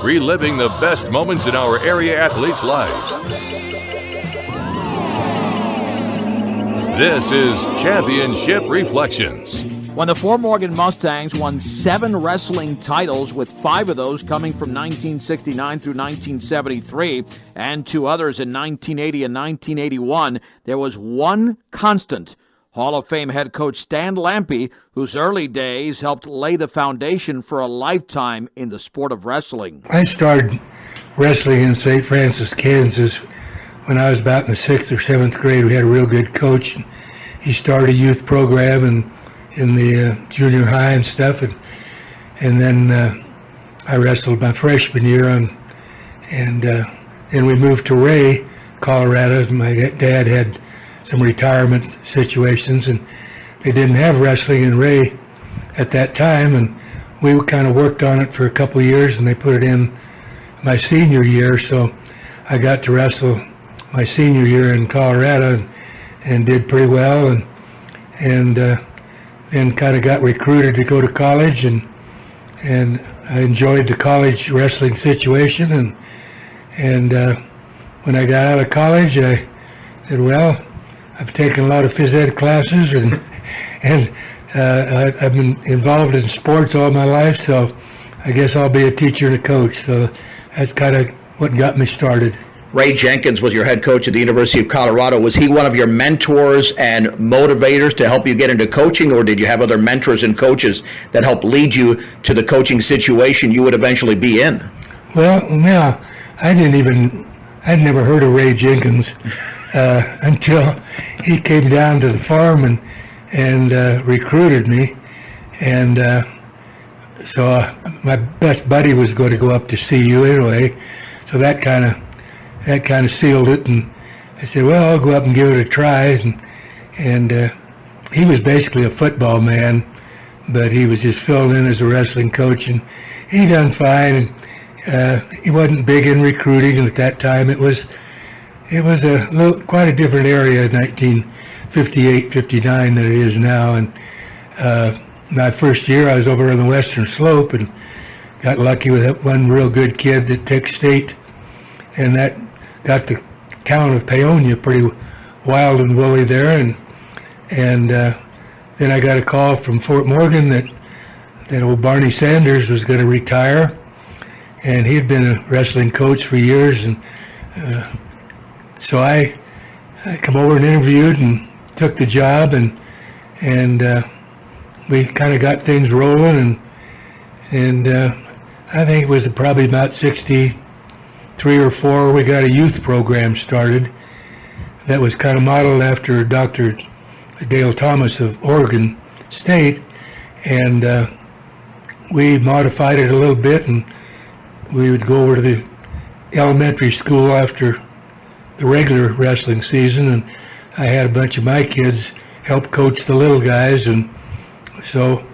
Reliving the best moments in our area athletes' lives. This is Championship Reflections. When the Fort Morgan Mustangs won 7 wrestling titles, with 5 of those coming from 1969 through 1973, and 2 others in 1980 and 1981, there was one constant. Hall of Fame head coach Stan Lampe, whose early days helped lay the foundation for a lifetime in the sport of wrestling. I started wrestling in St. Francis, Kansas, when I was about in the 6th or 7th grade. We had a real good coach. He started a youth program in the junior high and stuff, and then I wrestled my freshman year, and then we moved to Ray, Colorado. My dad had some retirement situations, and they didn't have wrestling in Ray at that time, and we kind of worked on it for a couple of years, and they put it in my senior year, so I got to wrestle my senior year in Colorado and did pretty well, and then kind of got recruited to go to college, and I enjoyed the college wrestling situation, and when I got out of college, I said, well, I've taken a lot of phys ed classes, and I've been involved in sports all my life, so I guess I'll be a teacher and a coach. So that's kind of what got me started. Ray Jenkins was your head coach at the University of Colorado. Was he one of your mentors and motivators to help you get into coaching, or did you have other mentors and coaches that helped lead you to the coaching situation you would eventually be in? Well, yeah, I'd never heard of Ray Jenkins until he came down to the farm and recruited me, and so my best buddy was going to go up to CU anyway, so that kind of sealed it, and I said, well, I'll go up and give it a try, and he was basically a football man, but he was just filled in as a wrestling coach, and he done fine. He wasn't big in recruiting, and at that time it was quite a different area in 1958, 59 than it is now. And my first year I was over on the Western Slope and got lucky with that one real good kid that took state, and that got the town of Paonia pretty wild and woolly there. And then I got a call from Fort Morgan that old Barney Sanders was going to retire, and he had been a wrestling coach for years, and so I come over and interviewed and took the job, and we kind of got things rolling, and I think it was probably about 63 or 4 we got a youth program started that was kind of modeled after Dr. Dale Thomas of Oregon State, and we modified it a little bit, and we would go over to the elementary school after the regular wrestling season, and I had a bunch of my kids help coach the little guys, and so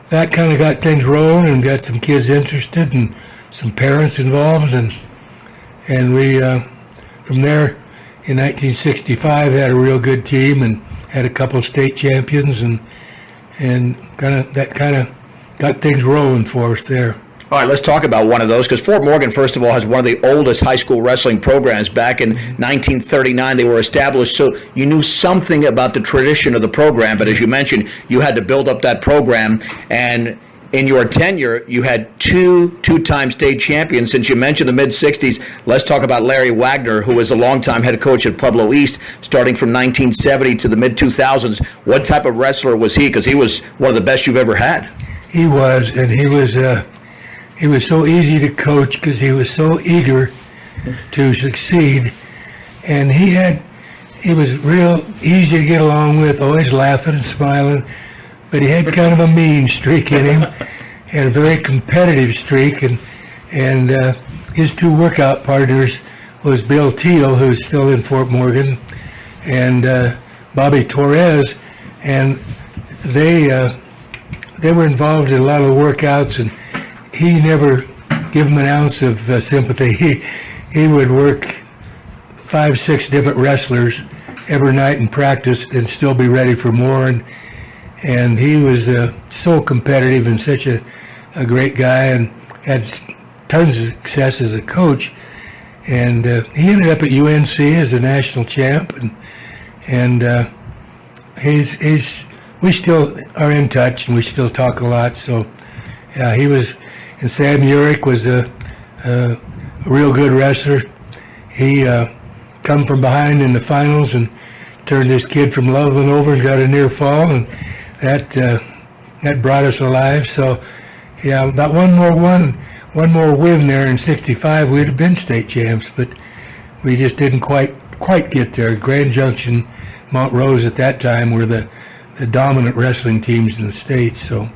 that kind of got things rolling and got some kids interested and some parents involved, and we from there in 1965 had a real good team and had a couple of state champions, and kind of got things rolling for us there. All right, let's talk about one of those, because Fort Morgan, first of all, has one of the oldest high school wrestling programs. Back in 1939, they were established, so you knew something about the tradition of the program, but as you mentioned, you had to build up that program, and in your tenure, you had two-time state champions. Since you mentioned the mid-'60s, let's talk about Larry Wagner, who was a longtime head coach at Pueblo East, starting from 1970 to the mid-2000s. What type of wrestler was he? Because he was one of the best you've ever had. He was, and he was so easy to coach because he was so eager to succeed, and he was real easy to get along with, always laughing and smiling, but he had kind of a mean streak in him and a very competitive streak, and his 2 workout partners was Bill Teal, who's still in Fort Morgan, and Bobby Torres, and they were involved in a lot of the workouts, and he never gave him an ounce of sympathy. He would work 5, 6 different wrestlers every night in practice and still be ready for more. And he was so competitive and such a great guy. And had tons of success as a coach, and he ended up at UNC as a national champ, and we still are in touch, and we still talk a lot. So, yeah, he was, and Sam Urich was a real good wrestler. He come from behind in the finals and turned this kid from Loveland over and got a near fall, and that brought us alive. So, yeah, about one more win there in '65, we'd have been state champs, but we just didn't quite get there. Grand Junction, Mount Rose at that time were the dominant wrestling teams in the state, so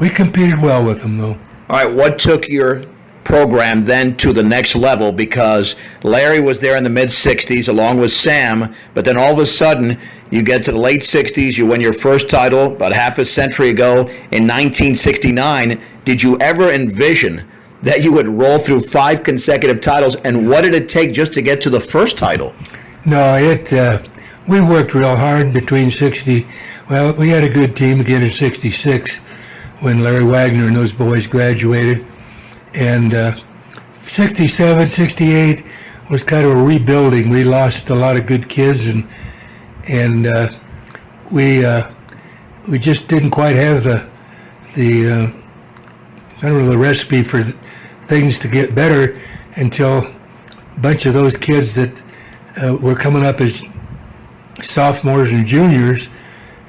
we competed well with them, though. All right, what took your program then to the next level? Because Larry was there in the mid-'60s along with Sam, but then all of a sudden you get to the late '60s, you win your first title about half a century ago in 1969. Did you ever envision that you would roll through 5 consecutive titles, and what did it take just to get to the first title? No, we worked real hard between well, we had a good team again in '66 when Larry Wagner and those boys graduated. And '67, '68 was kind of a rebuilding. We lost a lot of good kids, and we just didn't quite have the recipe for things to get better until a bunch of those kids that were coming up as sophomores and juniors,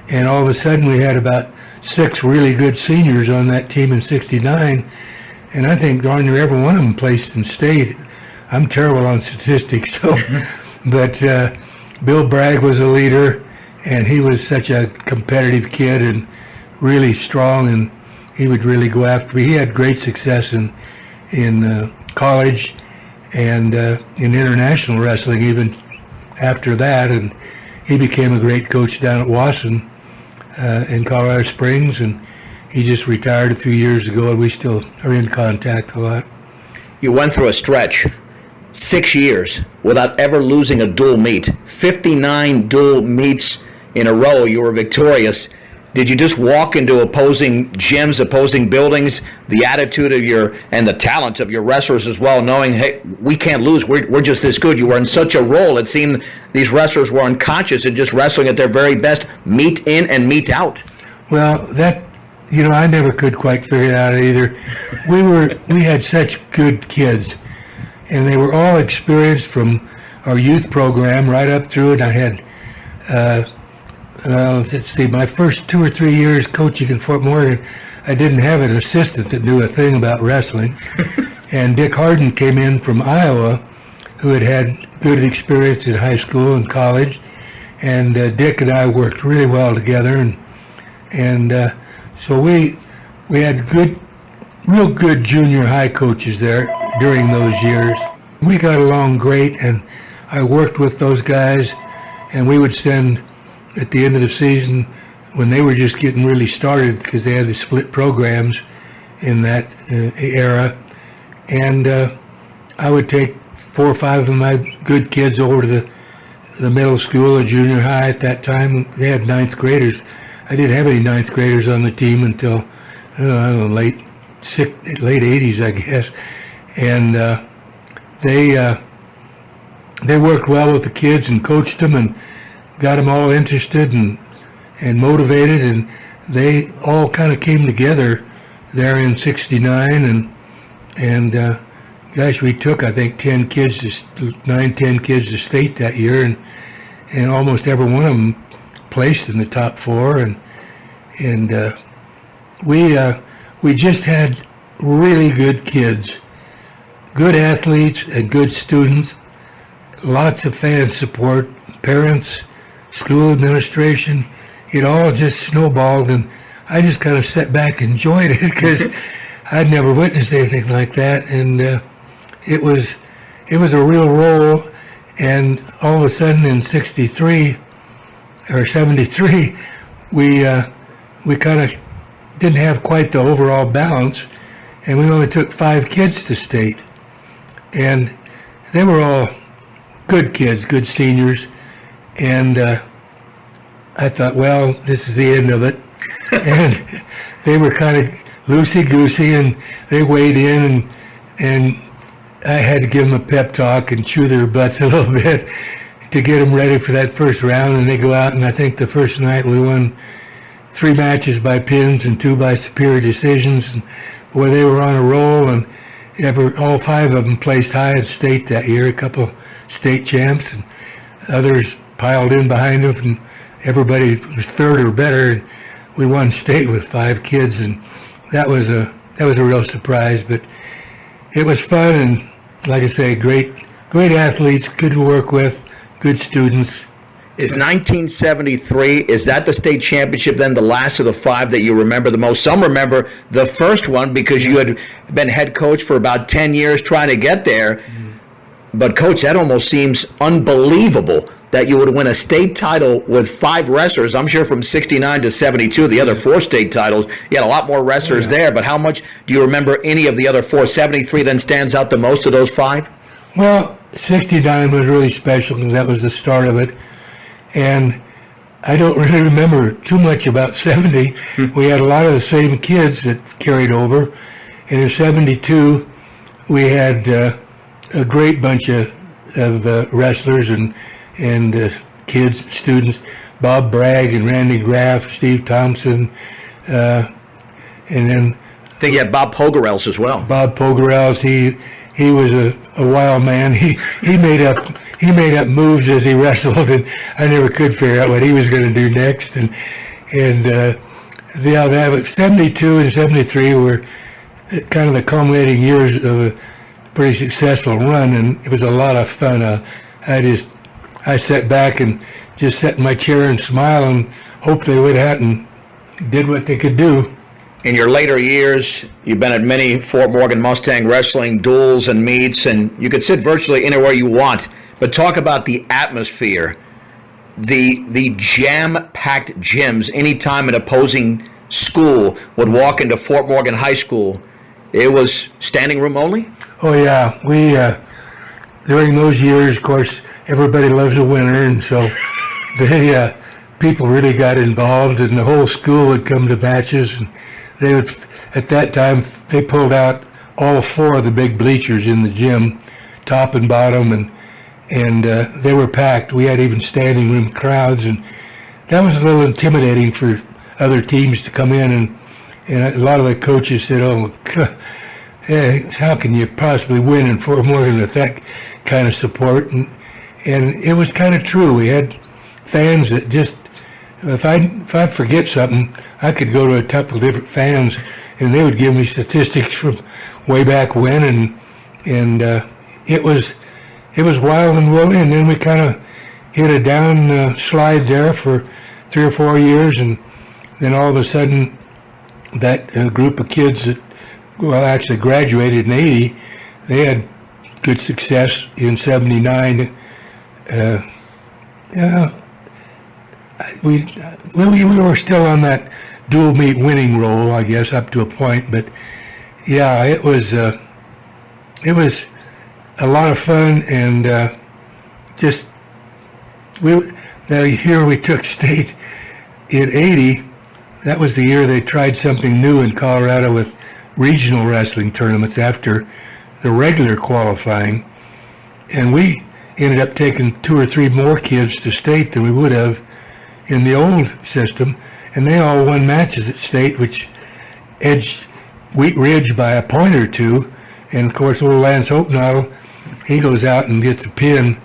and all of a sudden we had about 6 really good seniors on that team in '69, and I think darn near every one of them placed in state. I'm terrible on statistics, so but Bill Bragg was a leader, and he was such a competitive kid and really strong, and he would really go after me. He had great success in college and in international wrestling even after that, and he became a great coach down at Wasson in Colorado Springs, and he just retired a few years ago, and we still are in contact a lot. You went through a stretch, 6 years, without ever losing a dual meet. 59 dual meets in a row, you were victorious. Did you just walk into opposing gyms, opposing buildings, the attitude of and the talent of your wrestlers as well, knowing, hey, we can't lose, we're just this good? You were in such a role, it seemed these wrestlers were unconscious and just wrestling at their very best, meet in and meet out. Well, I never could quite figure it out either. We had such good kids, and they were all experienced from our youth program right up through it. I had let's see, my first 2 or 3 years coaching in Fort Morgan, I didn't have an assistant that knew a thing about wrestling. And Dick Harden came in from Iowa, who had good experience in high school and college. And Dick and I worked really well together. And so we had real good junior high coaches there during those years. We got along great, and I worked with those guys, and we would send, at the end of the season, when they were just getting really started, because they had to split programs in that era, and I would take 4 or 5 of my good kids over to the middle school or junior high at that time. They had 9th graders. I didn't have any 9th graders on the team until late 80s, I guess, and they worked well with the kids and coached them and got them all interested and motivated, and they all kind of came together there in '69, and gosh, we took, I think, 10 kids to state that year, and almost every one of them placed in the top 4, and we just had really good kids, good athletes and good students, lots of fan support, parents, school administration. It all just snowballed, and I just kind of sat back and enjoyed it because I'd never witnessed anything like that, and it was a real roll. And all of a sudden in '63 or '73, we kind of didn't have quite the overall balance, and we only took 5 kids to state, and they were all good kids, good seniors, and I thought, well, this is the end of it. And they were kind of loosey-goosey, and they weighed in, and I had to give them a pep talk and chew their butts a little bit to get them ready for that first round. And they go out, and I think the first night we won 3 matches by pins and 2 by superior decisions. And boy, they were on a roll, and all 5 of them placed high at state that year, a couple state champs, and others piled in behind them, and everybody was 3rd or better. And we won state with 5 kids, and that was a real surprise. But it was fun, and like I say, great athletes, good to work with, good students. Is 1973, is that the state championship then, the last of the 5 that you remember the most? Some remember the first one because you had been head coach for about 10 years trying to get there. But, Coach, that almost seems unbelievable that you would win a state title with 5 wrestlers. I'm sure from 69 to 72, the other 4 state titles, you had a lot more wrestlers there. But how much do you remember any of the other 4? 73 then stands out the most of those 5? Well, 69 was really special because that was the start of it. And I don't really remember too much about 70. We had a lot of the same kids that carried over. And in 72, we had a great bunch of wrestlers and kids, students, Bob Bragg and Randy Graff, Steve Thompson, and then I think you had Bob Pogarels as well. Bob Pogarels, he was a wild man. He made up moves as he wrestled, and I never could figure out what he was going to do next. And 72 and 73 were kind of the culminating years of a pretty successful run, and it was a lot of fun. I sat back and just sat in my chair and smiled and hoped they would out and did what they could do. In your later years, you've been at many Fort Morgan Mustang wrestling duels and meets, and you could sit virtually anywhere you want. But talk about the atmosphere, the jam-packed gyms. Anytime an opposing school would walk into Fort Morgan High School, it was standing room only? Oh, yeah. We, during those years, of course, everybody loves a winner, and so people really got involved, and the whole school would come to matches, and they would, at that time, they pulled out all 4 of the big bleachers in the gym, top and bottom, and they were packed. We had even standing room crowds, and that was a little intimidating for other teams to come in, and a lot of the coaches said, "Oh, how can you possibly win in Fort Morgan with that kind of support?" And it was kind of true. We had fans that just, if I forget something, I could go to a couple of different fans, and they would give me statistics from way back when, and it was wild and woolly. And then we kind of hit a down slide there for 3 or 4 years, and then all of a sudden, that group of kids that actually graduated in 80, they had good success in 79. We were still on that dual meet winning roll, I guess, up to a point. But yeah, it was a lot of fun, and the year we took state in 80, that was the year they tried something new in Colorado with regional wrestling tournaments after the regular qualifying, and we ended up taking 2 or 3 more kids to state than we would have in the old system, and they all won matches at state, which edged Wheat Ridge by a point or 2. And of course, old Lance Hopenadel, he goes out and gets a pin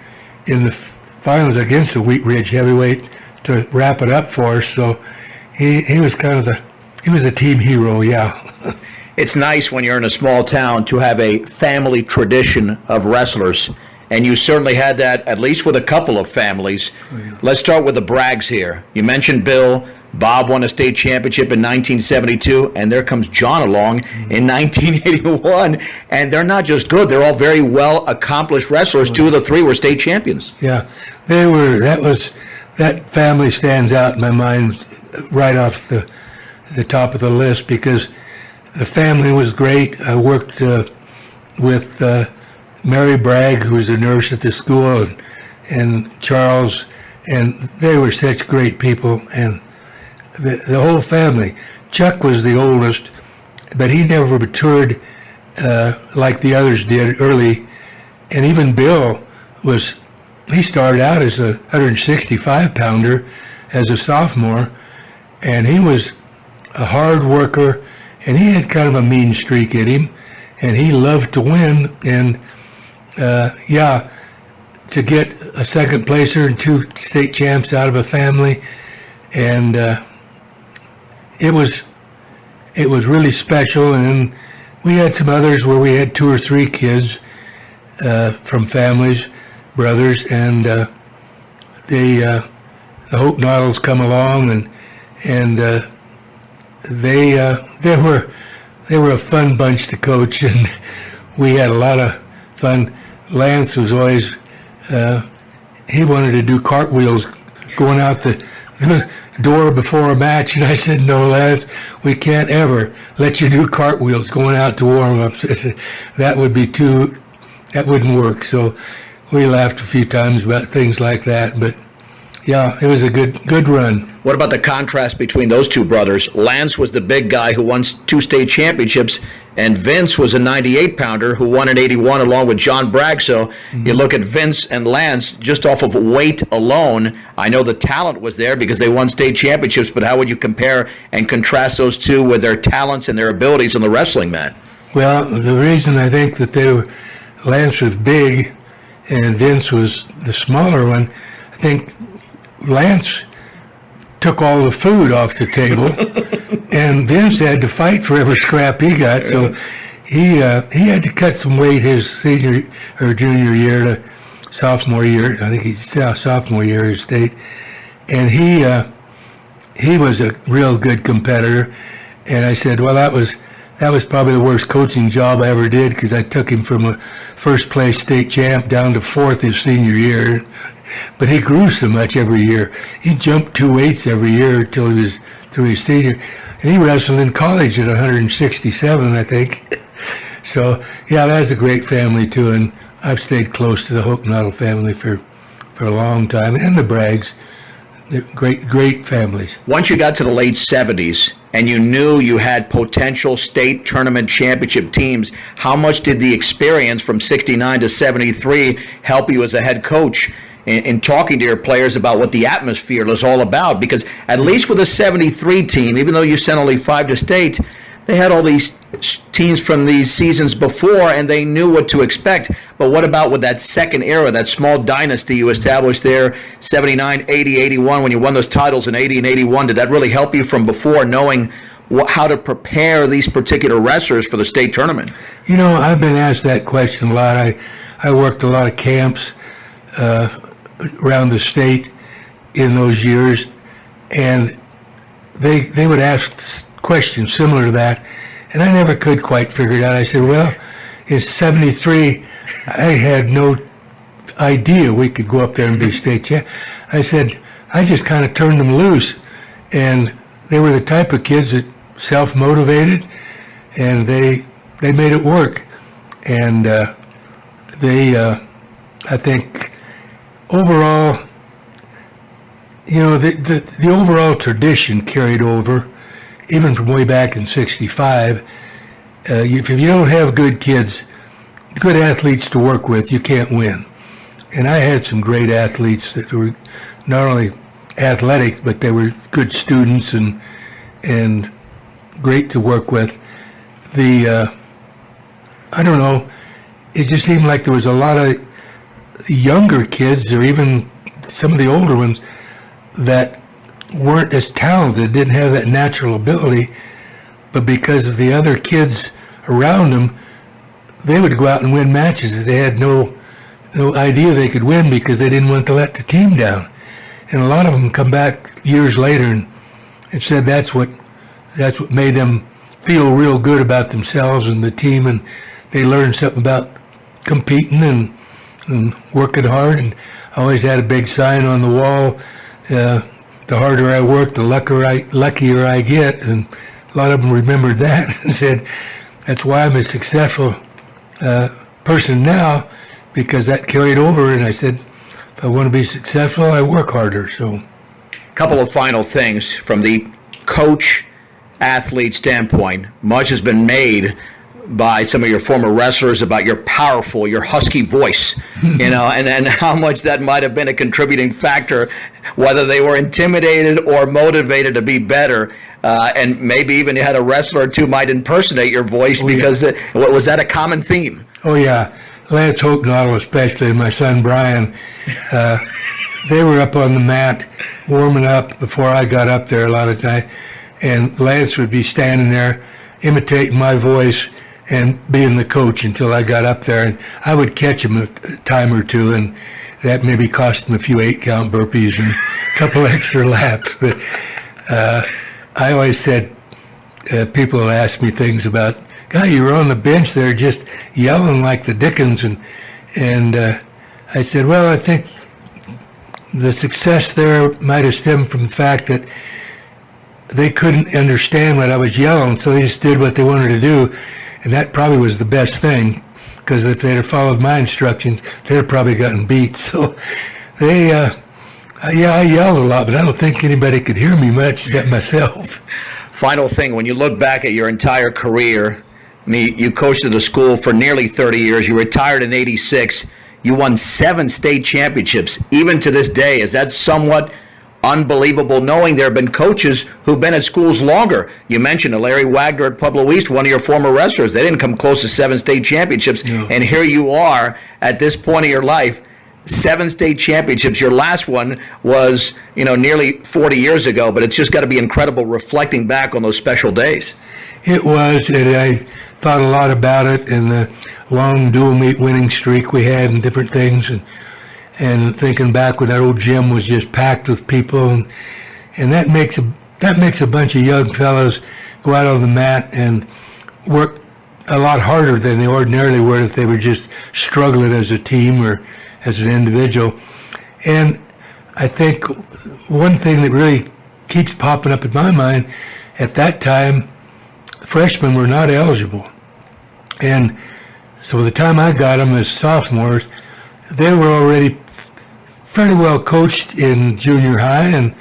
in the finals against the Wheat Ridge heavyweight to wrap it up for us. So he was he was a team hero, yeah. It's nice when you're in a small town to have a family tradition of wrestlers, and you certainly had that, at least with a couple of families. Oh, yeah. Let's start with the Braggs here. You mentioned Bill. Bob won a state championship in 1972, and there comes John along in 1981, and they're not just good, they're all very well accomplished wrestlers. 2 of the 3 were state champions. Yeah, they were. That family stands out in my mind right off the top of the list, because the family was great. I worked with Mary Bragg, who was a nurse at the school, and Charles, and they were such great people, and the whole family. Chuck was the oldest, but he never matured like the others did early. And even Bill he started out as a 165-pounder as a sophomore, and he was a hard worker, and he had kind of a mean streak in him, and he loved to win. And to get a second placer and 2 state champs out of a family, and it was really special. And then we had some others where we had 2 or 3 kids from families, brothers, and the Hope Noddles come along, and they were a fun bunch to coach, and we had a lot of fun. Lance was always he wanted to do cartwheels going out the door before a match, and I said, "No, Lance, we can't ever let you do cartwheels going out to warm-ups." I said, that wouldn't work. So we laughed a few times about things like that, but yeah, it was a good run. What about the contrast between those two brothers? Lance was the big guy who won 2 state championships, and Vince was a 98-pounder who won in 81 along with John Bragg. So you look at Vince and Lance just off of weight alone. I know the talent was there because they won state championships, but how would you compare and contrast those two with their talents and their abilities on the wrestling mat? Well, the reason I think that Lance was big and Vince was the smaller one, I think Lance took all the food off the table, and Vince had to fight for every scrap he got. So he had to cut some weight his senior or junior year to sophomore year. I think he's sophomore year at state, and he was a real good competitor. And I said, well, that was probably the worst coaching job I ever did, because I took him from a first place state champ down to 4th his senior year. But he grew so much every year. He jumped 2 weights every year until he was through his senior. And he wrestled in college at 167, I think. So, yeah, that's a great family, too. And I've stayed close to the Hope Noddle family for a long time. And the Braggs. They're great families. Once you got to the late 70s and you knew you had potential state tournament championship teams, how much did the experience from 69 to 73 help you as a head coach in talking to your players about what the atmosphere was all about? Because at least with a 73 team, even though you sent only 5 to state, they had all these teams from these seasons before, and they knew what to expect. But what about with that second era, that small dynasty you established there, 79, 80, 81, when you won those titles in 80 and 81? Did that really help you from before, knowing how to prepare these particular wrestlers for the state tournament? You know, I've been asked that question a lot. I worked a lot of camps around the state in those years, and they would ask questions similar to that, and I never could quite figure it out. I said, well, in 73, I had no idea we could go up there and be state champ. I said, I just kind of turned them loose, and they were the type of kids that self-motivated, and they made it work. And I think overall, you know, the overall tradition carried over, even from way back in 65. If you don't have good kids, good athletes to work with, you can't win. And I had some great athletes that were not only athletic, but they were good students and great to work with. I don't know, it just seemed like there was a lot of younger kids, or even some of the older ones, that weren't as talented, didn't have that natural ability, but because of the other kids around them, they would go out and win matches. They had no idea they could win because they didn't want to let the team down. And a lot of them come back years later and said that's what made them feel real good about themselves and the team, and they learned something about competing and working hard. And I always had a big sign on the wall, the harder I work, the luckier I get. And a lot of them remembered that and said, that's why I'm a successful person now, because that carried over. And I said, if I want to be successful, I work harder. So, a couple of final things from the coach athlete standpoint, much has been made by some of your former wrestlers about your powerful, your husky voice, and how much that might have been a contributing factor, whether they were intimidated or motivated to be better, and maybe even you had a wrestler or two might impersonate your voice because was that a common theme? Oh, yeah. Lance Hoeknadel especially, and my son Brian, they were up on the mat warming up before I got up there a lot of time, and Lance would be standing there imitating my voice and being the coach until I got up there, and I would catch him a time or two, and that maybe cost him a few 8-count burpees and a couple extra laps. But I always said, people would ask me things about, God, you were on the bench there just yelling like the Dickens, and I said, well, I think the success there might have stemmed from the fact that they couldn't understand what I was yelling, so they just did what they wanted to do. And that probably was the best thing, because if they'd have followed my instructions, they'd have probably gotten beat. So I yelled a lot, but I don't think anybody could hear me much except myself. Final thing, when you look back at your entire career, I mean, you coached at the school for nearly 30 years. You retired in '86. You won 7 state championships. Even to this day, is that somewhat unbelievable, knowing there have been coaches who've been at schools longer? You mentioned Larry Wagner at Pueblo East, one of your former wrestlers. They didn't come close to 7 state championships. No. And here you are at this point of your life, 7 state championships. Your last one was, nearly 40 years ago, but it's just got to be incredible reflecting back on those special days. It was, and I thought a lot about it and the long dual meet winning streak we had and different things, and thinking back when that old gym was just packed with people, and that makes a bunch of young fellows go out on the mat and work a lot harder than they ordinarily would if they were just struggling as a team or as an individual. And I think one thing that really keeps popping up in my mind, at that time, freshmen were not eligible. And so by the time I got them as sophomores, they were already fairly well coached in junior high, and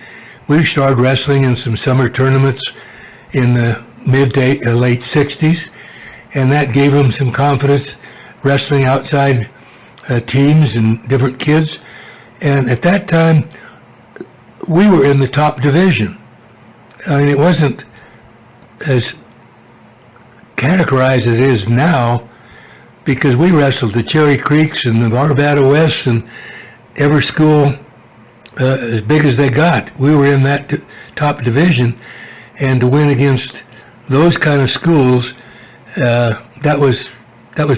we started wrestling in some summer tournaments in the mid to late 60s, and that gave them some confidence wrestling outside teams and different kids. And at that time, we were in the top division. I mean, it wasn't as categorized as it is now, because we wrestled the Cherry Creeks and the Arvada West and every school as big as they got. We were in that top division, and to win against those kind of schools, that was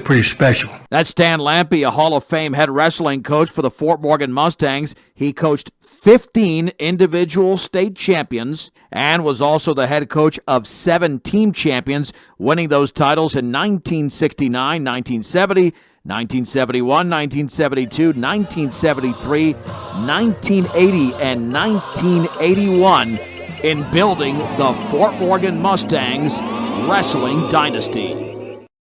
pretty special. That's Dan Lampe, a Hall of Fame head wrestling coach for the Fort Morgan Mustangs. He coached 15 individual state champions and was also the head coach of 7 team champions, winning those titles in 1969, 1970, 1971, 1972, 1973, 1980, and 1981 in building the Fort Morgan Mustangs Wrestling Dynasty.